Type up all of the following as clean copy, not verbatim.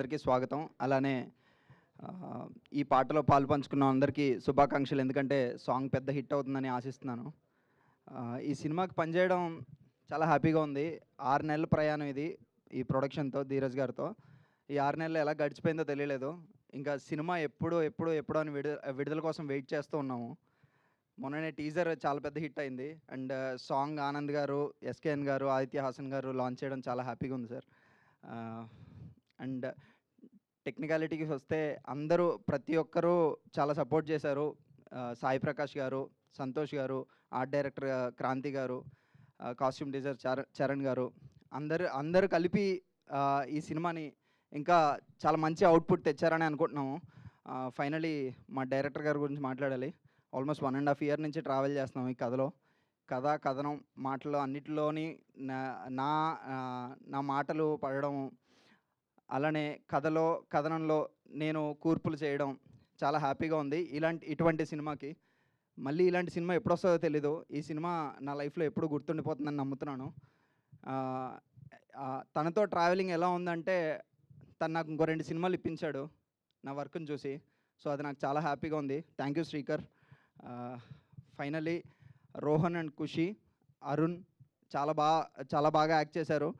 ప్రేక్షకులందరికీ స్వాగతం. అలానే ఈ పాటలో పాలుపంచుకున్న అందరికీ శుభాకాంక్షలు. ఎందుకంటే సాంగ్ పెద్ద హిట్ అవుతుందని ఆశిస్తున్నాను. ఈ సినిమాకి పనిచేయడం చాలా హ్యాపీగా ఉంది. 6 నెలల ప్రయాణం ఇది ఈ ప్రొడక్షన్‌తో, ధీరజ్ గారితో. ఈ 6 నెలలు ఎలా గడిచిపోయిందో తెలియలేదు. ఇంకా సినిమా ఎప్పుడు అని విడుదల కోసం వెయిట్ చేస్తూ ఉన్నాము. మొన్ననే టీజర్ చాలా పెద్ద హిట్ అయింది. అండ్ సాంగ్ ఆనంద్ గారు, ఎస్‌కేఎన్ గారు, ఆదిత్య హాసన్ గారు లాంచ్ చేయడం చాలా హ్యాపీగా ఉంది సార్. అండ్ టెక్నికాలిటీకి వస్తే ప్రతి ఒక్కరూ చాలా సపోర్ట్ చేశారు. సాయి ప్రకాష్ గారు, సంతోష్ గారు, ఆర్ట్ డైరెక్టర్ క్రాంతి గారు, కాస్ట్యూమ్ డిజైనర్ చరణ్ గారు, అందరూ కలిపి ఈ సినిమాని ఇంకా చాలా మంచి అవుట్పుట్ తెచ్చారని అనుకుంటున్నాము. ఫైనలీ మా డైరెక్టర్ గారి గురించి మాట్లాడాలి. ఆల్మోస్ట్ 1.5 ఇయర్ నుంచి ట్రావెల్ చేస్తున్నాం ఈ కథలో. కథనం, మాటలు అన్నిటిలోని నా మాటలు పడడం, అలానే కథనంలో నేను కూర్పులు చేయడం చాలా హ్యాపీగా ఉంది. ఇటువంటి సినిమాకి మళ్ళీ ఇలాంటి సినిమా ఎప్పుడొస్తుందో తెలీదు. ఈ సినిమా నా లైఫ్లో ఎప్పుడు గుర్తుండిపోతుందని నమ్ముతున్నాను. తనతో ట్రావెలింగ్ ఎలా ఉందంటే, తను నాకు ఇంకో 2 సినిమాలు ఇప్పించాడు నా వర్క్ని చూసి. సో అది నాకు చాలా హ్యాపీగా ఉంది. Thank you Srikar. Finally Rohan and Khushi, Arun చాలా బాగా యాక్ట్ చేశారు.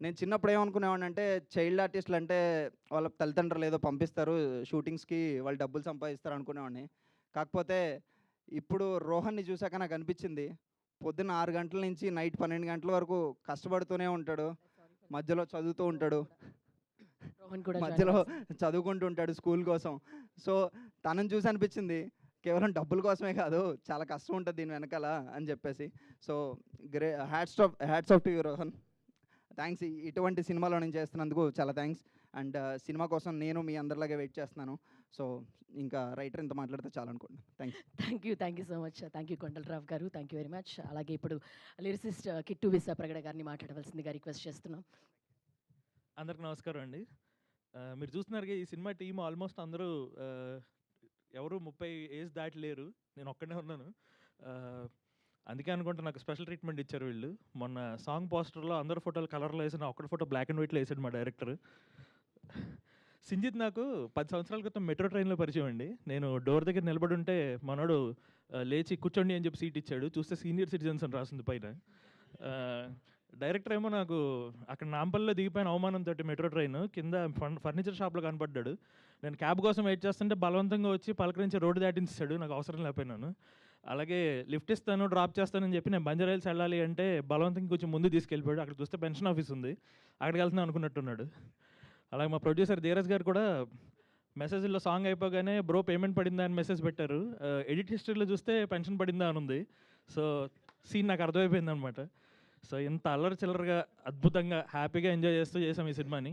నేను చిన్నప్పుడు ఏమనుకునేవాడిని అంటే, చైల్డ్ ఆర్టిస్టులు అంటే వాళ్ళ తల్లిదండ్రులు ఏదో పంపిస్తారు షూటింగ్స్కి, వాళ్ళు డబ్బులు సంపాదిస్తారు అనుకునేవాడిని. కాకపోతే ఇప్పుడు రోహన్ని చూశాక నాకు అనిపించింది, పొద్దున్న 6 గంటల నుంచి నైట్ 12 గంటల వరకు కష్టపడుతూనే ఉంటాడు. మధ్యలో చదువుతూ ఉంటాడు, చదువుకుంటూ ఉంటాడు స్కూల్ కోసం. సో తనని చూసి అనిపించింది, కేవలం డబ్బుల కోసమే కాదు, చాలా కష్టం ఉంటుంది దీని వెనకాల అని చెప్పేసి. So hats off to you Rohan. Thanks. ఇటువంటి సినిమాలో నేను చేస్తున్నందుకు చాలా థ్యాంక్స్. అండ్ సినిమా కోసం నేను మీ అందరిలాగే వెయిట్ చేస్తున్నాను. సో ఇంకా రైటర్ ఇంత మాట్లాడితే చాలా అనుకుంటున్నాను. Thank you so much. Thank you Kondalarao గారు. Thank you very much. అలాగే ఇప్పుడు లిరిసిస్ట్ కిట్టు విశాప్రగడ గారిని మాట్లాడవలసిందిగా రిక్వెస్ట్ చేస్తున్నాం. అందరికి నమస్కారం అండి. మీరు చూస్తున్నారుగా ఈ సినిమా టీం ఆల్మోస్ట్ అందరూ ఎవరు 30 ఏజ్ దాటి లేరు. నేను ఒక్కడే ఉన్నాను. అందుకే అనుకుంటా నాకు స్పెషల్ ట్రీట్మెంట్ ఇచ్చారు వీళ్ళు. మొన్న సాంగ్ పోస్టర్లో అందరు ఫోటోలు కలర్లో వేసిన, ఒక్కటి ఫోటో బ్లాక్ అండ్ వైట్లో వేసాడు మా డైరెక్టర్. సింజిత్ నాకు 10 సంవత్సరాల క్రితం మెట్రో ట్రైన్లో పరిచయం అండి. నేను డోర్ దగ్గర నిలబడి ఉంటే మనోడు లేచి కూర్చోండి అని చెప్పి సీట్ ఇచ్చాడు. చూస్తే సీనియర్ సిటిజన్స్ అని రాసింది పైన. డైరెక్టర్ ఏమో నాకు అక్కడ నాంపల్లిలో దిగిపోయిన అవమానంతో మెట్రో ట్రైన్ కింద ఫర్నిచర్ షాప్లో కనపడ్డాడు. నేను క్యాబ్ కోసం వెయిట్ చేస్తుంటే బలవంతంగా వచ్చి పలకరించి రోడ్డు దాటించాడు, నాకు అవసరం లేకపోయినాను. అలాగే లిఫ్ట్ ఇస్తాను, డ్రాప్ చేస్తానని చెప్పి నేను బంజారాయిల్స్ వెళ్ళాలి అంటే బలవంతంగా కొంచెం ముందు తీసుకెళ్ళిపోయాడు. అక్కడ చూస్తే పెన్షన్ ఆఫీస్ ఉంది, అక్కడికి వెళ్తున్నాను అనుకున్నట్టున్నాడు. అలాగే మా ప్రొడ్యూసర్ ధీరజ్ గారు కూడా మెసేజ్లో సాంగ్ అయిపోగానే బ్రో పేమెంట్ పడిందా అని మెసేజ్ పెట్టారు. ఎడిట్ హిస్టరీలో చూస్తే పెన్షన్ పడిందా అని ఉంది. సో సీన్ నాకు అర్థమైపోయింది అనమాట. సో ఇంత అల్లరి చిల్లరగా అద్భుతంగా హ్యాపీగా ఎంజాయ్ చేస్తూ చేసాం ఈ సినిమాని.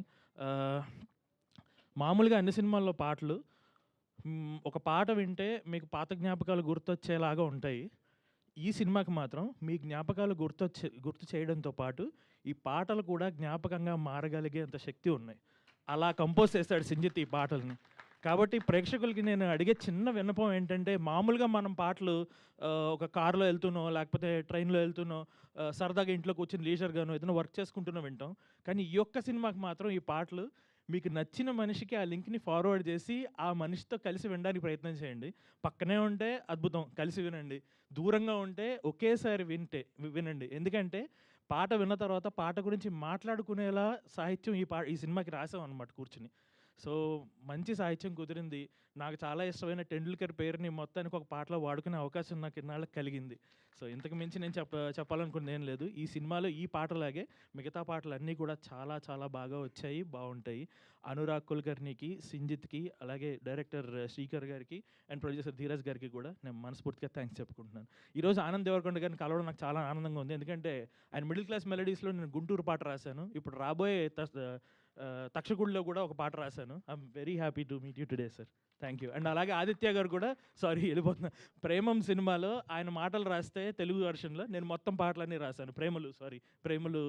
మామూలుగా అన్ని సినిమాల్లో పాటలు ఒక పాట వింటే మీకు పాత జ్ఞాపకాలు గుర్తొచ్చేలాగా ఉంటాయి. ఈ సినిమాకి మాత్రం మీ జ్ఞాపకాలు గుర్తు చేయడంతో పాటు ఈ పాటలు కూడా జ్ఞాపకంగా మారగలిగేంత శక్తి ఉన్నాయి. అలా కంపోజ్ చేశాడు సింజిత్ ఈ పాటల్ని. కాబట్టి ప్రేక్షకులకి నేను అడిగే చిన్న విన్నపం ఏంటంటే, మామూలుగా మనం పాటలు ఒక కారులో వెళ్తున్నో లేకపోతే ట్రైన్లో వెళ్తున్నో సరదాగా ఇంట్లో కూర్చొని లీజర్గానో ఏదైనా వర్క్ చేసుకుంటున్నో వింటాం. కానీ ఈ ఒక్క సినిమాకి మాత్రం ఈ పాటలు మీకు నచ్చిన మనిషికి ఆ లింక్ని ఫార్వర్డ్ చేసి ఆ మనిషితో కలిసి వినడానికి ప్రయత్నం చేయండి. పక్కనే ఉంటే అద్భుతం, కలిసి వినండి. దూరంగా ఉంటే ఒకేసారి వినండి. ఎందుకంటే పాట విన్న తర్వాత పాట గురించి మాట్లాడుకునేలా సాహిత్యం ఈ సినిమాకి రాసాం అన్నమాట కూర్చుని. సో మంచి సాహిత్యం కుదిరింది. నాకు చాలా ఇష్టమైన టెండూల్కర్ పేరుని మొత్తానికి ఒక పాటలో వాడుకునే అవకాశం నాకు ఇన్నాళ్ళకి కలిగింది. సో ఇంతకు మించి నేను చెప్పాలనుకున్నది ఏం లేదు. ఈ సినిమాలో ఈ పాటలాగే మిగతా పాటలన్నీ కూడా చాలా చాలా బాగా వచ్చాయి, బాగుంటాయి. అనురాగ్ కుల్కర్ణికి, సింజిత్కి, అలాగే డైరెక్టర్ శ్రీకర్ గారికి అండ్ ప్రొడ్యూసర్ ధీరజ్ గారికి కూడా నేను మనస్ఫూర్తిగా థ్యాంక్స్ చెప్పుకుంటున్నాను. ఈరోజు ఆనంద్ దేవరకొండ గారిని కలవడం నాకు చాలా ఆనందంగా ఉంది. ఎందుకంటే ఆయన మిడిల్ క్లాస్ మెలడీస్లో నేను గుంటూరు పాట రాశాను. ఇప్పుడు రాబోయే తక్షకుడిలో కూడా ఒక పాట రాశాను. I'm very happy to meet you today sir. Thank you. And అలాగే ఆదిత్య గారు కూడా, వెళ్ళిపోతున్నా, ప్రేమం సినిమాలో ఆయన మాటలు రాస్తే తెలుగు వెర్షన్లో నేను మొత్తం పాటలన్నీ రాశాను. ప్రేమలు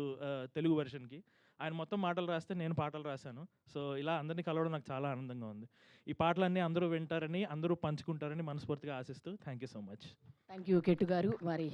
తెలుగు వెర్షన్కి ఆయన మొత్తం మాటలు రాస్తే నేను పాటలు రాశాను. సో ఇలా అందరినీ కలవడం నాకు చాలా ఆనందంగా ఉంది. ఈ పాటలన్నీ అందరూ వింటారని, అందరూ పంచుకుంటారని మనస్ఫూర్తిగా ఆశిస్తూ thank you so much. Thank you Kettu గారు. మరి